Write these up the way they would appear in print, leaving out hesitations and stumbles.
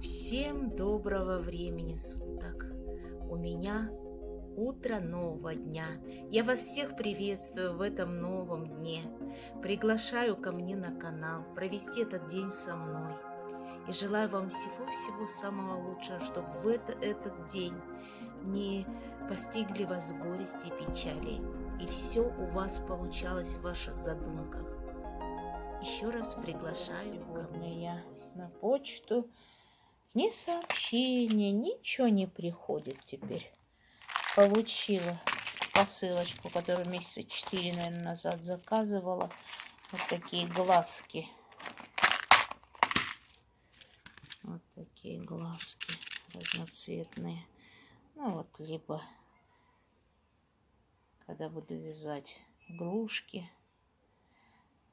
Всем доброго времени суток! У меня утро нового дня. Я вас всех приветствую в этом новом дне. Приглашаю ко мне на канал провести этот день со мной. И желаю вам всего-всего самого лучшего, чтобы в этот день не постигли вас горести и печали. И все у вас получалось в ваших задумках. Еще раз приглашаю ко мне Я на почту. Ни сообщения, ничего не приходит теперь. Получила посылочку, которую месяца 4, наверное, назад заказывала. Вот такие глазки. Вот такие глазки разноцветные. Ну вот, либо когда буду вязать игрушки.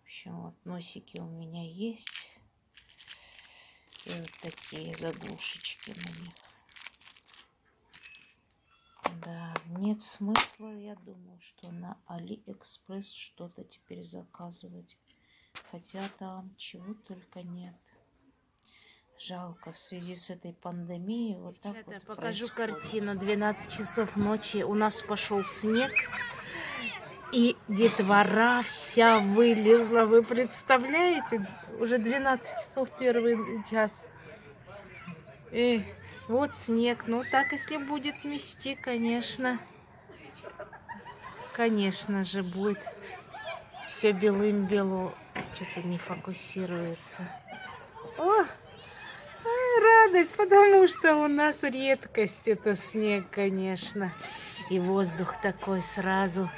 В общем, вот носики у меня есть. И вот такие заглушечки на них. Да, нет смысла, я думаю, что на Алиэкспресс что-то теперь заказывать. Хотя там чего только нет. Жалко, в связи с этой пандемией вот так вот покажу происходит. картину. 12 часов ночи. У нас пошел снег. И детвора вся вылезла. Вы представляете? Уже 12 часов первый час. И вот снег. Ну так, если будет мести, конечно. Конечно же, будет все белым-бело. Что-то не фокусируется. О! Радость, потому что у нас редкость это снег, конечно. И воздух такой сразу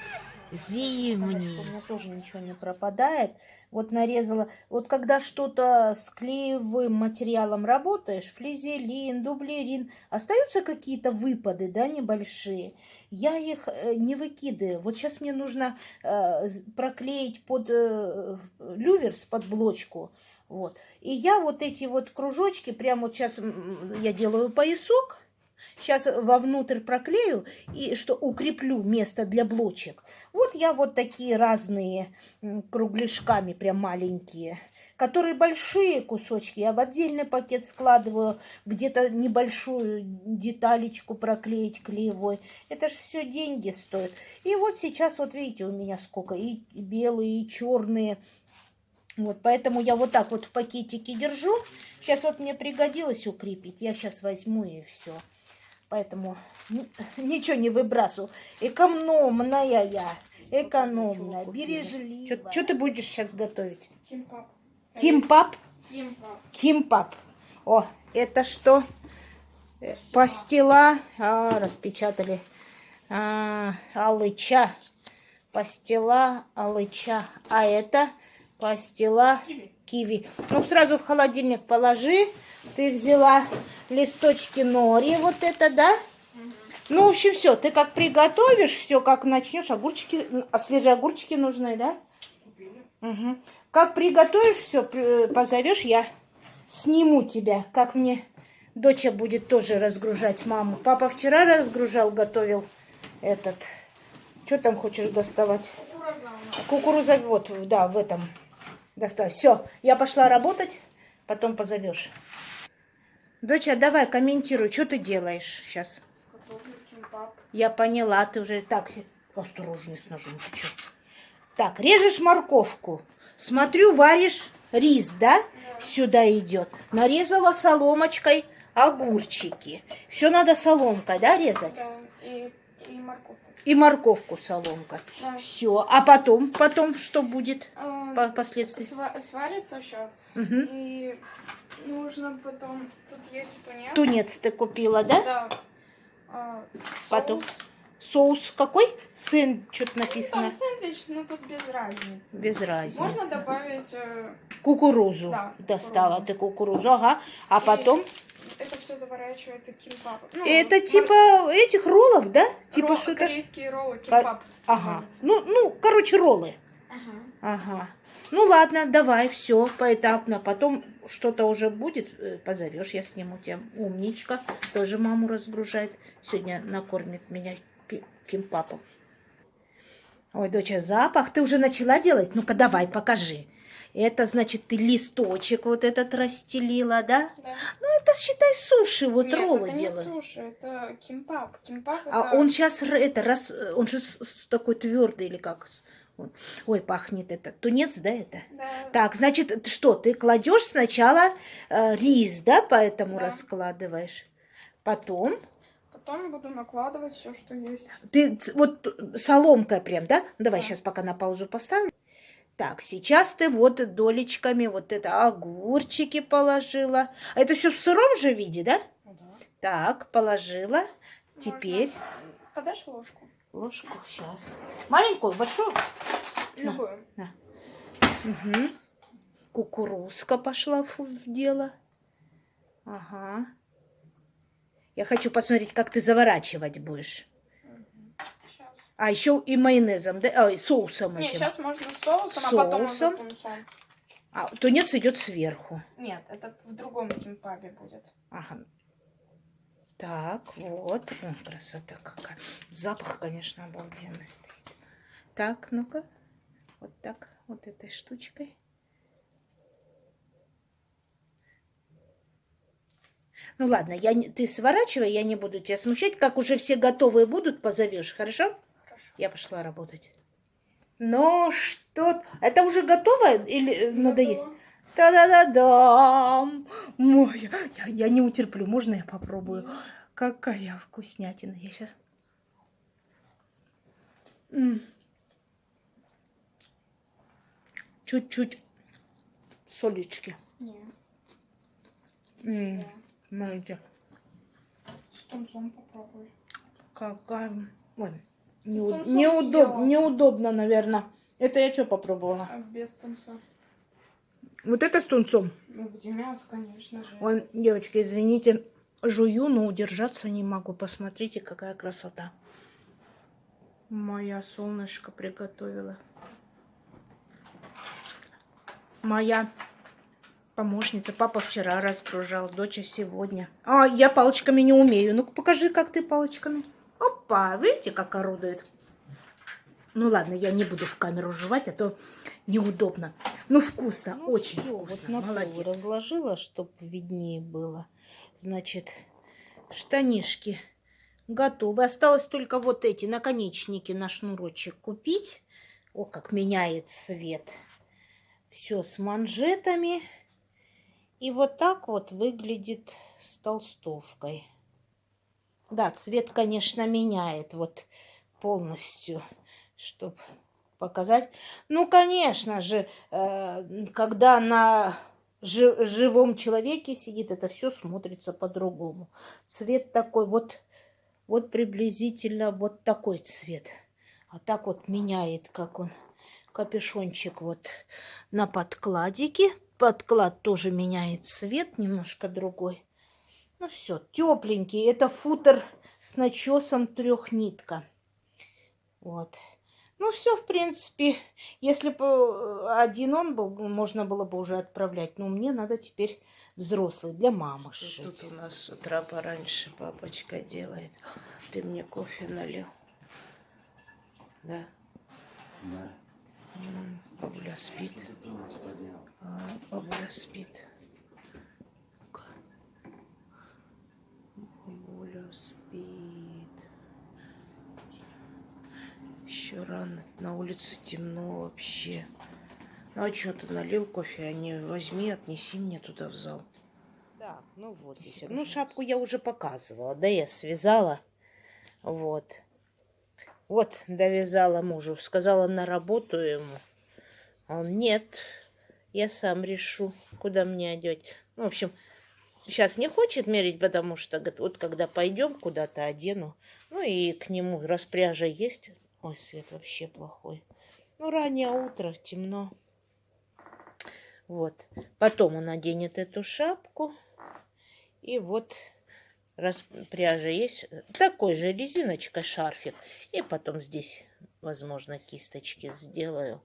зимний. У меня тоже ничего не пропадает. Вот нарезала. Вот когда что-то с клеевым материалом работаешь, флизелин, дублерин, остаются какие-то выпады, да, небольшие. Я их не выкидываю. Вот сейчас мне нужно проклеить под люверс, под блочку. Вот. И я вот эти вот кружочки, прямо вот сейчас я делаю поясок, сейчас вовнутрь проклею и что укреплю место для блочек. Вот я вот такие разные кругляшками, прям маленькие, которые большие кусочки я в отдельный пакет складываю, где-то небольшую деталечку проклеить клеевой. Это же все деньги стоит. И вот сейчас, вот видите, у меня сколько, и белые, и черные. Вот, поэтому я вот так вот в пакетике держу. Сейчас вот мне пригодилось укрепить. Я сейчас возьму и все. Поэтому ничего не выбрасываю. Экономная я. Экономная, бережливая. Что ты будешь сейчас готовить? Кимпап. Тимпап? Кимпап. Кимпап. О, это что? Пастила. Распечатали. Алыча. Пастила алыча. А это пастила киви. Ну, сразу в холодильник положи. Ты взяла листочки нори, вот это, да? Ну, в общем, все. Ты как приготовишь, все как начнешь. Огурчики, свежие огурчики нужны, да? Угу. Как приготовишь, все, позовешь, я сниму тебя. Как мне доча будет тоже разгружать маму. Папа вчера разгружал, готовил этот. Что там хочешь доставать? Кукуруза, вот, да, в этом. Доставь. Все, я пошла работать, потом позовешь. Доча, давай комментируй, что ты делаешь сейчас? Готовлю кимпап. Я поняла, ты уже так осторожней с ножом. Ты чё? Так, режешь морковку. Смотрю, варишь рис, да? Сюда идет. Нарезала соломочкой огурчики. Все надо соломкой, да, резать? Да, и морковку. И морковку соломкой. Да. Все. А потом что будет последствия? Сварится сейчас. Угу. И нужно потом... Тут есть тунец. Тунец ты купила, да? Да. Потом Соус. соус какой? Сын, что-то Ну, написано. там сэндвич, но тут без разницы. Без разницы. Можно добавить... Кукурузу. Да, Достала кукурузу. ты кукурузу, ага. А И потом... Это все заворачивается кимпап. Ну, Это типа этих роллов, да? Типа что-то... корейские роллы, кимпап. Ага. называется. Ну, короче, роллы. Ага. Ага. Ну ладно, давай, все, поэтапно. Потом что-то уже будет, позовешь, я сниму тебя. Умничка. Тоже маму разгружает. Сегодня накормит меня кимпапом. Ой, доча, запах ты уже начала делать? Ну-ка, давай, покажи. Это значит, ты листочек вот этот расстелила, да? Да. Это, считай, суши, вот Нет, роллы это не делают. суши, это кимпап. Кимпап А это... он сейчас он же такой твердый или как? Ой, пахнет это. Тунец, да, это? Да. Так, значит, что, ты кладешь сначала рис, да, поэтому Да. раскладываешь. Потом Потом буду накладывать все, что есть. ты вот соломкой прям, да? Давай Да. сейчас пока на паузу поставлю. Так, сейчас ты вот долечками вот это огурчики положила. А это все в сыром же виде, да? Ну да. Так, положила. Теперь Можно... Подашь ложку? ложку сейчас. Маленькую, большую? Любую. Угу. Кукурузка пошла в дело. Ага. Я хочу посмотреть, как ты заворачивать будешь. Сейчас. А еще и майонезом, да? Ой, соусом Не, этим. сейчас можно с соусом, а потом уже Соусом. тунцом. А тунец идет сверху. Нет, это в другом кимпабе будет. Ага. Так, вот. О, красота какая. Запах, конечно, обалденный стоит. Так, ну-ка. Вот так, вот этой штучкой. Ну ладно, ты сворачивай, я не буду тебя смущать. Как уже все готовые будут, позовешь, хорошо? Хорошо. Я пошла работать. Ну что? Это уже готово или надо есть? Та-да-да-дам! Ой, я не утерплю. Можно я попробую? Какая вкуснятина. Я сейчас... Чуть-чуть солечки. Нет. Смотрите, С тунцом попробуй. какая... Ой, тунцом не ела. неудобно, наверное. Это я что попробовала? А без тунца. Вот это с тунцом. Ну, где мясо, конечно же. Ой, девочки, извините, жую, но удержаться не могу. Посмотрите, какая красота. Моя солнышко приготовила. Моя помощница. Папа вчера разгружал, доча сегодня. А, я палочками не умею. Ну-ка, покажи, как ты палочками. Опа, видите, как орудует. Ну ладно, я не буду в камеру жевать, а то неудобно. Ну, вкусно, Ну, очень всё, вкусно. Вот на пол Молодец. разложила, чтобы виднее было. Значит, штанишки готовы. Осталось только вот эти наконечники на шнурочек купить. О, как меняет цвет. Все с манжетами. И вот так вот выглядит с толстовкой. Да, цвет, конечно, меняет вот полностью, чтобы показать. Ну, конечно же, когда на живом человеке сидит, это все смотрится по-другому. Цвет такой вот приблизительно вот такой цвет. А так вот меняет, как он капюшончик вот на подкладике. Подклад тоже меняет цвет, немножко другой. Ну все, тепленький. Это футер с начесом трехнитка. Вот. Ну все, в принципе, если бы один он был, можно было бы уже отправлять. Но мне надо теперь взрослый для мамы шить. Тут у нас с утра пораньше папочка делает. Ты мне кофе налил? Да? Да. Бабуля спит. Бабуля спит. Бабуля спит. Еще рано. На улице темно вообще. Ну а что ты налил кофе? А не возьми, отнеси мне туда в зал. Так, ну вот. Ну шапку я уже показывала. Да, я связала. Вот. Вот, довязала мужу. Сказала на работу ему. Он, нет, я сам решу, куда мне одеть. Ну, в общем, сейчас не хочет мерить, потому что вот когда пойдем куда-то, одену. Ну и к нему распряжа есть. Ой, свет вообще плохой. Ну, раннее утро, темно. Вот. Потом он оденет эту шапку. И вот распряжа есть. Такой же резиночка, шарфик. И потом здесь, возможно, кисточки сделаю.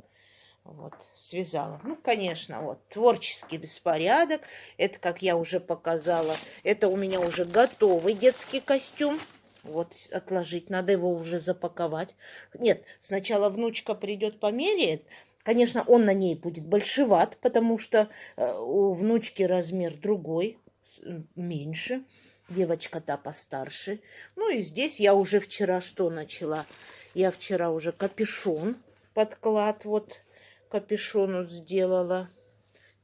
Вот, связала. Ну, конечно, вот, творческий беспорядок. Это, как я уже показала, это у меня уже готовый детский костюм. Вот, отложить, надо его уже запаковать. Нет, сначала внучка придет померяет, Конечно, он на ней будет большеват, потому что у внучки размер другой, меньше. Девочка та постарше. Ну и здесь я уже вчера что начала? Я вчера уже капюшон, подклад вот капюшону сделала.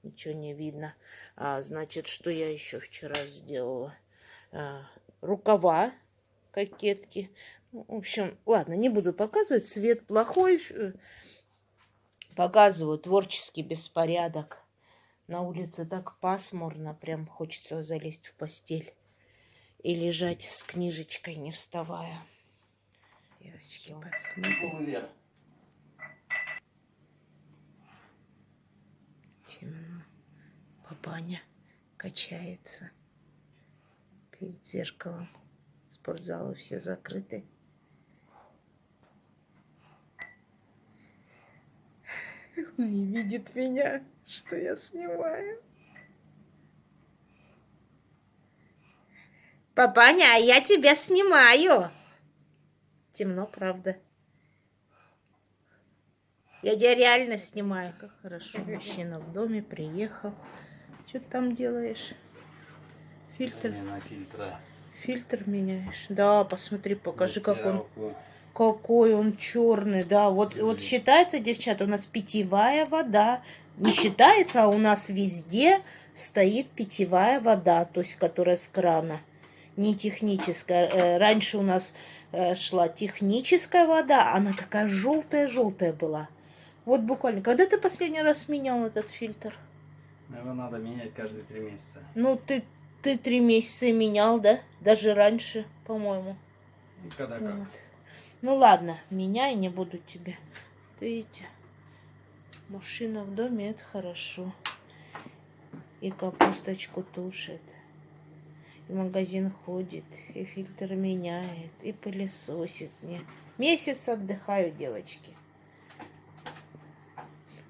Ничего не видно. Значит, что я еще вчера сделала? Рукава, кокетки. Ну, в общем, ладно, не буду показывать. Свет плохой. Показываю творческий беспорядок. На улице так пасмурно, прям хочется залезть в постель и лежать с книжечкой, не вставая. Девочки, посмотрите. Темно. Папаня качается перед зеркалом. Спортзалы все закрыты. Не видит меня, что я снимаю. Папаня, а я тебя снимаю. Темно, правда. Я тебя реально снимаю. Как хорошо. Мужчина в доме приехал. Что ты там делаешь? Фильтр. Замена фильтра. Фильтр меняешь? Да, посмотри, покажи, какой он черный. Да, вот считается, девчата, у нас питьевая вода. Не считается, а у нас везде стоит питьевая вода, то есть которая с крана. Не техническая. Раньше у нас шла техническая вода, она такая желтая была. Вот буквально. Когда ты последний раз менял этот фильтр? Его надо менять каждые 3 месяца. Ну, ты 3 месяца и менял, да? Даже раньше, по-моему. Ну, когда как. Вот. Ну ладно, меняй, не буду тебе. Видите, мужчина в доме, это хорошо. И капусточку тушит. И в магазин ходит, и фильтр меняет, и пылесосит мне. Месяц отдыхаю, девочки.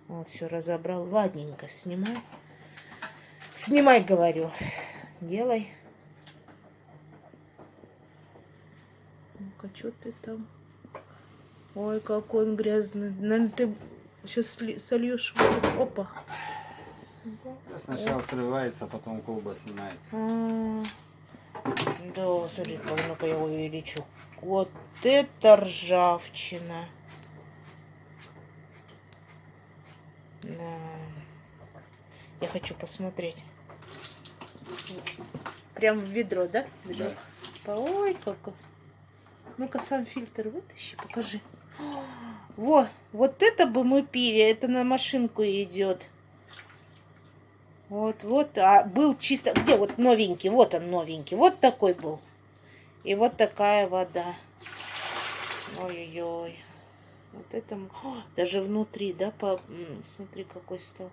Вот, все разобрал. Ладненько, снимай. Снимай, говорю. Делай. Ну-ка, что ты там? Ой, какой он грязный. Наверное, ты сейчас сольешь воду. Опа. Сначала срывается, а потом колба снимается. Да, смотри, ну-ка я увеличу. Вот это ржавчина. Да. Я хочу посмотреть. Прям в ведро, да? Ведро. Да. Ой, как. Ну-ка сам фильтр вытащи, покажи. Вот это бы мы пили. Это на машинку идет. Вот. А был чисто... Где вот новенький? Вот он новенький. Вот такой был. И вот такая вода. Ой-ой-ой. Вот это... даже внутри, да? Смотри, какой стал.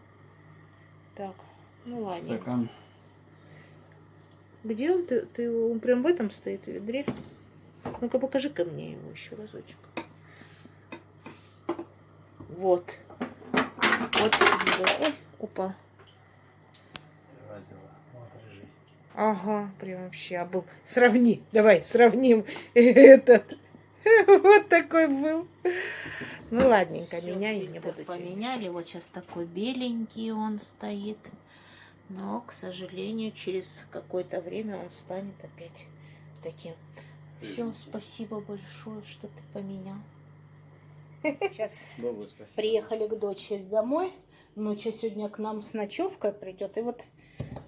Так, ну ладно. Стакан. Где он? Он прям в этом стоит, в ведре? Ну-ка, покажи-ка мне его еще разочек. Вот. Ой, упал. Вот, рыжий. Ага, прям вообще был. Сравни, давай, сравним этот. Вот такой был. Ну ладненько, меняй, не буду поменяли. Вот сейчас такой беленький он стоит. Но, к сожалению, через какое-то время он станет опять таким. Все, спасибо большое, что ты поменял. Сейчас Богу спасибо. приехали к дочери домой. Ночью сегодня к нам с ночевкой придет. И вот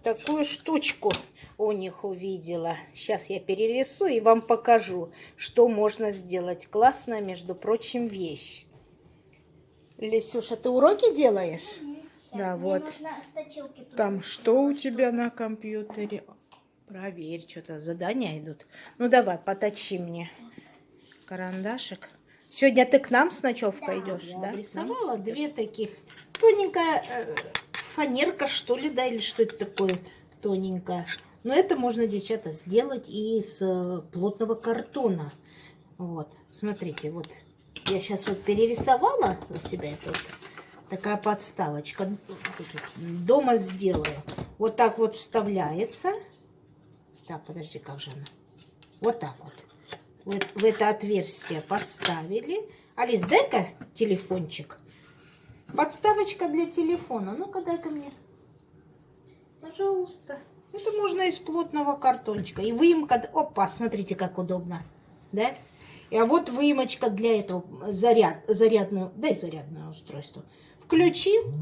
такую штучку у них увидела. Сейчас я перерисую и вам покажу, что можно сделать. Классная, между прочим, вещь. Лисюша, ты уроки делаешь? Да, вот. Там что у тебя на компьютере? Проверь, что-то задания идут. Ну, давай, поточи мне карандашик. Сегодня ты к нам с ночевкой идешь, да? Рисовала 2 таких. Тоненькая фанерка, что ли, да? Или что это такое тоненькое? Но это можно, девчата, сделать и из плотного картона. Вот, смотрите, вот. Я сейчас вот перерисовала у себя это вот. Такая подставочка. Дома сделаю. Вот так вот вставляется. Так, подожди, как же она? Вот так вот. В это отверстие поставили. Алис, дай-ка телефончик. Подставочка для телефона. Ну-ка, дай-ка мне. Пожалуйста. Это можно из плотного картончика. И выемка... Опа, смотрите, как удобно. Да? А вот выемочка для этого. Зарядное... Дай зарядное устройство. Включил.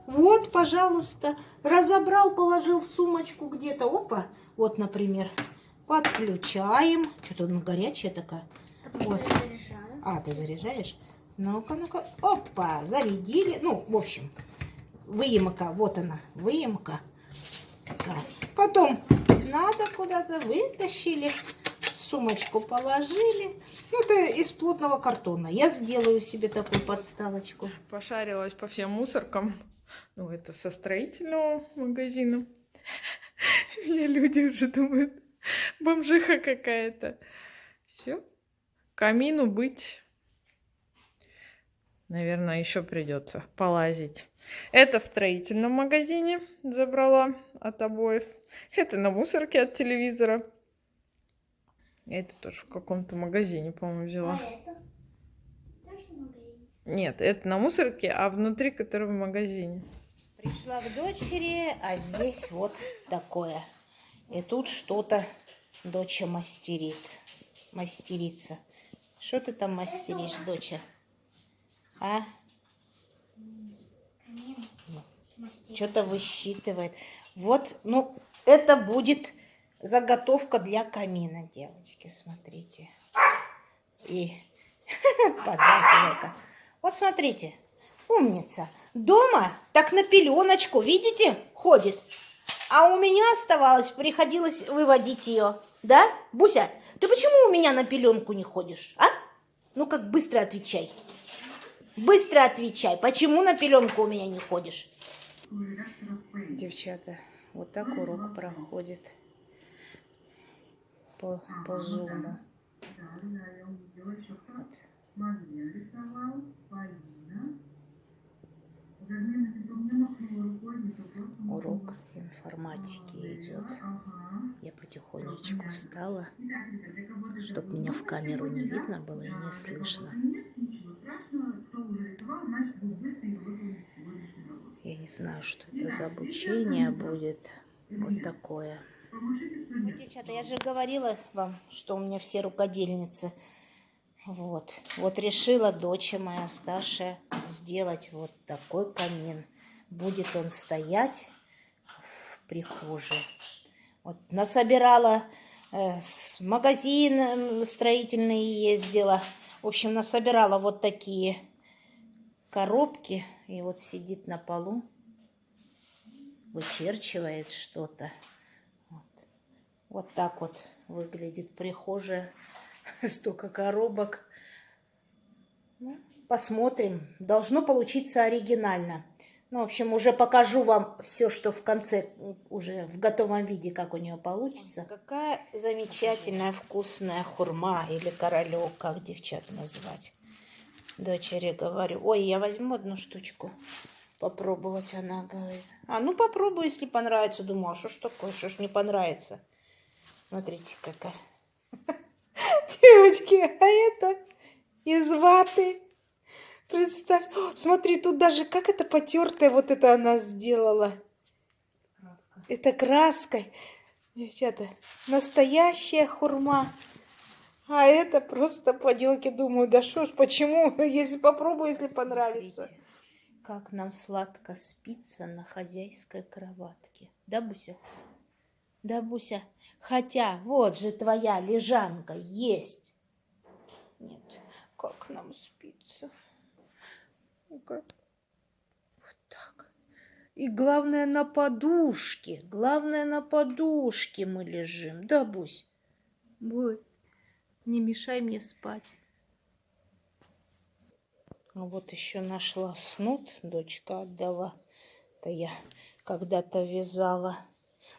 Вот, пожалуйста. Разобрал, положил в сумочку где-то. Опа. Вот, например. Подключаем. Что-то она горячая такая. Вот. А, ты заряжаешь? Ну-ка, ну-ка. Опа, зарядили. Ну, в общем, выемка. Вот она, выемка. Такая. Потом надо куда-то вытащили. В сумочку положили. Ну, это из плотного картона. Я сделаю себе такую подставочку. Пошарилась по всем мусоркам. Ну, это со строительного магазина. Меня люди уже думают, бомжиха какая-то. Все. Камину быть. Наверное, еще придется полазить. Это в строительном магазине забрала от обоев. Это на мусорке от телевизора. Это тоже в каком-то магазине, по-моему, взяла. А это? Тоже в магазине? Нет, это на мусорке, а внутри, который в магазине. Пришла к дочери, а здесь вот такое. И тут что-то доча мастерит. Мастерица. Что ты там мастеришь, доча? А? Камин. Мастер. Что-то высчитывает. Вот, ну, это будет заготовка для камина, девочки, смотрите. И подакивай-ка. Вот смотрите, умница. Дома так на пеленочку, видите, ходит. А у меня оставалось, приходилось выводить ее. Да, Буся? Ты почему у меня на пеленку не ходишь, а? Ну как, быстро отвечай. Быстро отвечай. Почему на пеленку у меня не ходишь? Девчата, вот так урок проходит по зуму. Вот. Урок информатики идет. Я потихонечку встала, чтобы меня в камеру не видно было и не слышно. Я не знаю, что это за обучение будет. Вот такое. Вот, девчата, я же говорила вам, что у меня все рукодельницы. Вот. Вот решила дочь моя старшая сделать вот такой камин. Будет он стоять в прихожей. Вот. Насобирала, магазин строительный ездила. В общем, насобирала вот такие коробки. И вот сидит на полу, вычерчивает что-то. Вот. Вот так вот выглядит прихожая. Столько коробок. Ну, посмотрим. Должно получиться оригинально. Ну, в общем, уже покажу вам все, что в конце, уже в готовом виде, как у нее получится. Какая замечательная вкусная хурма или королек, как девчат назвать. Дочери говорю, ой, я возьму одну штучку попробовать, она говорит. А ну попробуй, если понравится. Думаю, а что ж такое, что ж не понравится. Смотрите, какая. Девочки, а это из ваты. Представь. О, смотри, тут даже как это потертое вот это она сделала. Краска. Это краской. Девчата, настоящая хурма. А это просто поделки. Думаю, да что ж, почему? Если попробую, если понравится. Как нам сладко спится на хозяйской кроватке. Да, Буся? Да, Буся? Хотя, вот же твоя лежанка есть. Нет, как нам спится. Ну-ка. Вот так. И главное на подушке. Главное на подушке мы лежим. Да, Бусь? Вот. Не мешай мне спать. А вот еще нашла снуд. Дочка отдала. Это я когда-то вязала.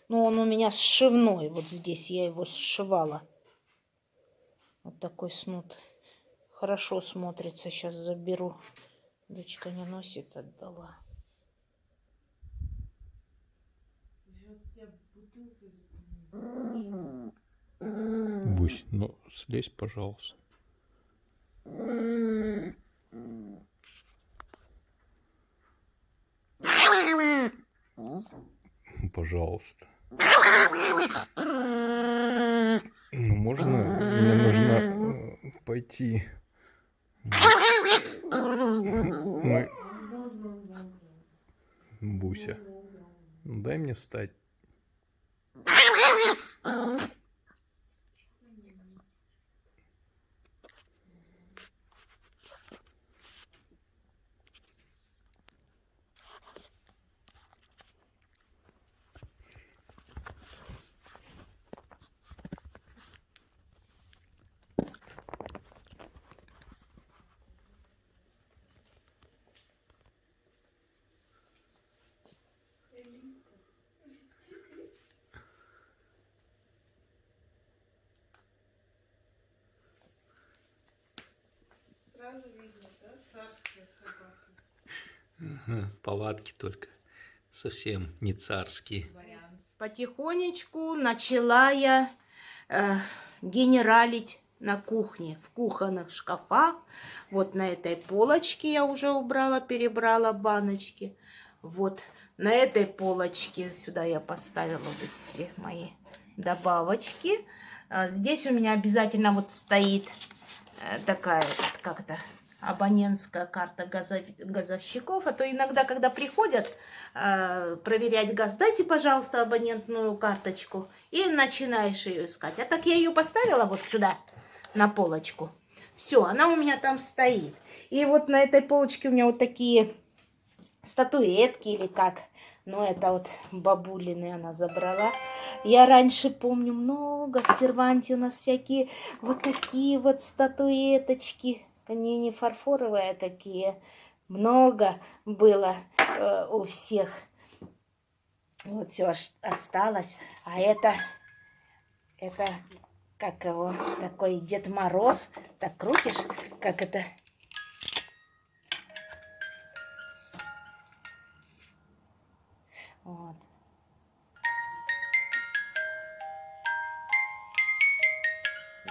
Ну, он у меня сшивной. Вот здесь я его сшивала. Вот такой снуд. Хорошо смотрится. Сейчас заберу. Дочка не носит, отдала. Бусь, ну слезь, пожалуйста. Пожалуйста. Ну, можно? Мне нужно пойти. Мы... Буся, ну дай мне встать. Сразу видно, да? Царские собаки. Ага, повадки только совсем не царские. Потихонечку начала я генералить на кухне, в кухонных шкафах. Вот на этой полочке я уже убрала, перебрала баночки. Вот на этой полочке сюда я поставила вот все мои добавочки. Здесь у меня обязательно вот стоит такая, как-то, абонентская карта газовщиков. А то иногда, когда приходят проверять газ, дайте, пожалуйста, абонентную карточку. И начинаешь ее искать. А так я ее поставила вот сюда, на полочку. Все, она у меня там стоит. И вот на этой полочке у меня вот такие статуэтки или как. Ну, это вот бабулины она забрала. Я раньше помню много в серванте у нас всякие вот такие вот статуэточки. Они не фарфоровые, а какие. Много было у всех. Вот все осталось. А это как его, такой Дед Мороз. Так крутишь, как это... Вот.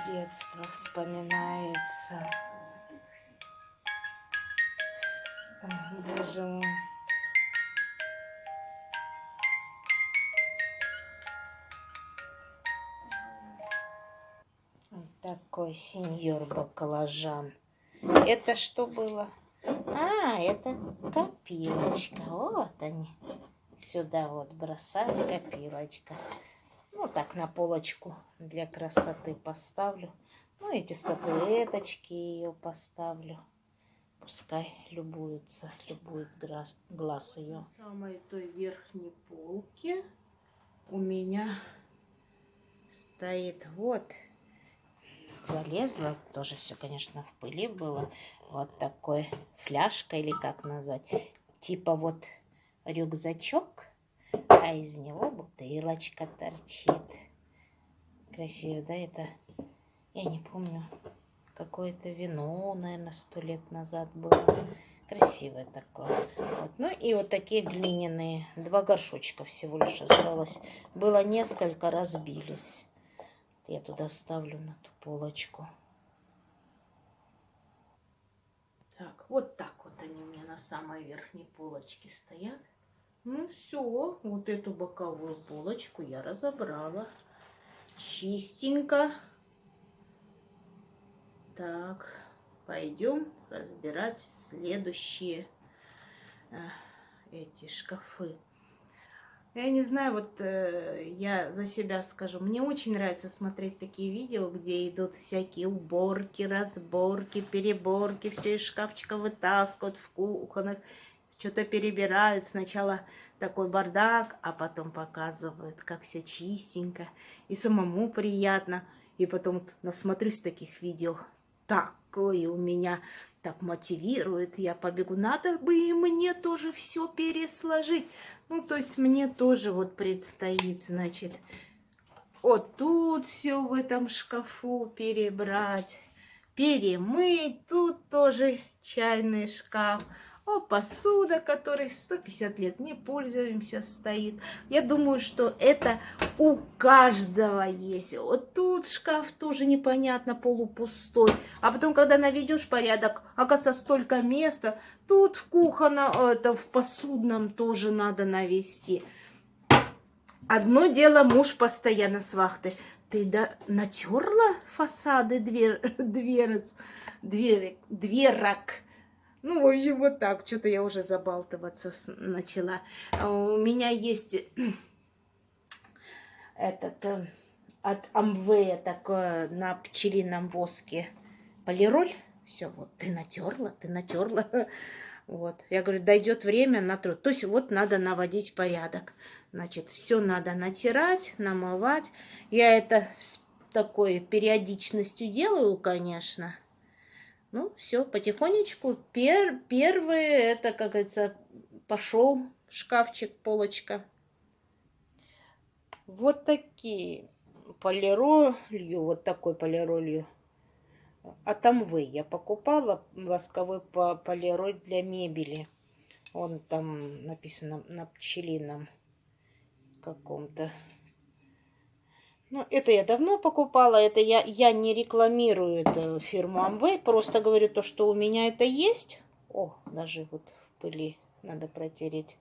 Детство вспоминается. Ой, боже мой. Вот такой сеньор баклажан. Это что было? А, это копилочка. Вот они. Сюда вот бросать копилочка. Ну, так на полочку для красоты поставлю. Ну, эти статуэточки ее поставлю. Пускай любуется, любует глаз ее. На самой той верхней полке у меня стоит вот. Залезла, тоже все, конечно, в пыли было. Вот такой фляжка, или как назвать. Типа вот рюкзачок, а из него бутылочка торчит. Красиво, да? Это, я не помню, какое-то вино, наверное, 100 лет назад было. Красивое такое. Вот. Ну и вот такие глиняные. 2 горшочка всего лишь осталось. Было несколько, разбились. Я туда ставлю на ту полочку. Так, вот они у меня на самой верхней полочке стоят. Ну все, вот эту боковую полочку я разобрала. Чистенько. Так, пойдем разбирать следующие эти шкафы. Я не знаю, вот я за себя скажу, мне очень нравится смотреть такие видео, где идут всякие уборки, разборки, переборки, все из шкафчика вытаскивают в кухонных, что-то перебирают. Сначала такой бардак, а потом показывают, как все чистенько, и самому приятно. И потом насмотрюсь таких видео, такое у меня так мотивирует, я побегу, надо бы и мне тоже все пересложить. Ну, то есть мне тоже вот предстоит, значит, вот тут все в этом шкафу перебрать, перемыть, тут тоже чайный шкаф. О, посуда, которой 150 лет не пользуемся, стоит. Я думаю, что это у каждого есть. Вот тут шкаф тоже непонятно, полупустой. А потом, когда наведешь порядок, оказывается, столько места. Тут в кухонном, это в посудном тоже надо навести. Одно дело, муж постоянно с вахты. Ты натерла фасады дверок? Ну, в общем, вот так. Что-то я уже забалтываться начала. У меня есть этот от Амвея такое на пчелином воске полироль. Все, вот ты натерла. Вот. Я говорю, дойдет время, натру. То есть вот надо наводить порядок. Значит, все надо натирать, намывать. Я это с такой периодичностью делаю, конечно. Ну, все, потихонечку. Первый, это, как говорится, пошел шкафчик, полочка. Вот такие полиролью, вот такой полиролью. От Амвей я покупала восковой полироль для мебели. Он там написано на пчелином каком-то. Ну, это я давно покупала. Это я не рекламирую эту фирму Amway. Просто говорю то, что у меня это есть. О, даже вот в пыли надо протереть.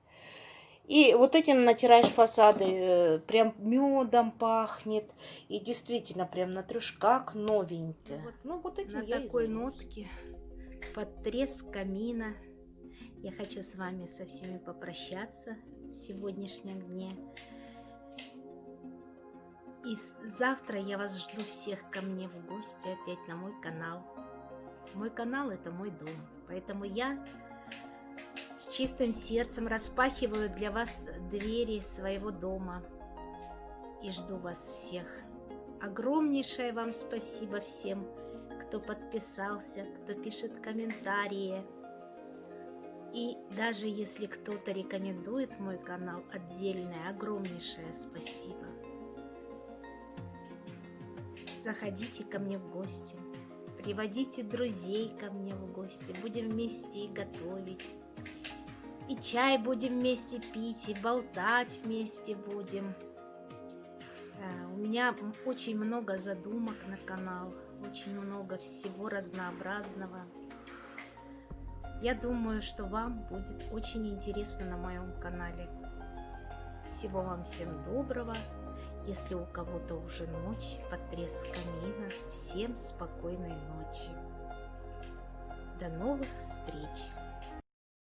И вот этим натираешь фасады. Прям медом пахнет. И действительно, прям натрешь как новенькое. Ну, вот этим На я и такой займусь. нотке, под треск камина, я хочу с вами со всеми попрощаться в сегодняшнем дне. И завтра я вас жду всех ко мне в гости опять на мой канал. Мой канал – это мой дом, поэтому я с чистым сердцем распахиваю для вас двери своего дома и жду вас всех. Огромнейшее вам спасибо всем, кто подписался, кто пишет комментарии. И даже если кто-то рекомендует мой канал, отдельное, огромнейшее спасибо. Заходите ко мне в гости, приводите друзей ко мне в гости, будем вместе и готовить, и чай будем вместе пить, и болтать вместе будем. У меня очень много задумок на канал, очень много всего разнообразного. Я думаю, что вам будет очень интересно на моем канале. Всего вам всем доброго. Если у кого-то уже ночь, под треск камина, всем спокойной ночи. До новых встреч!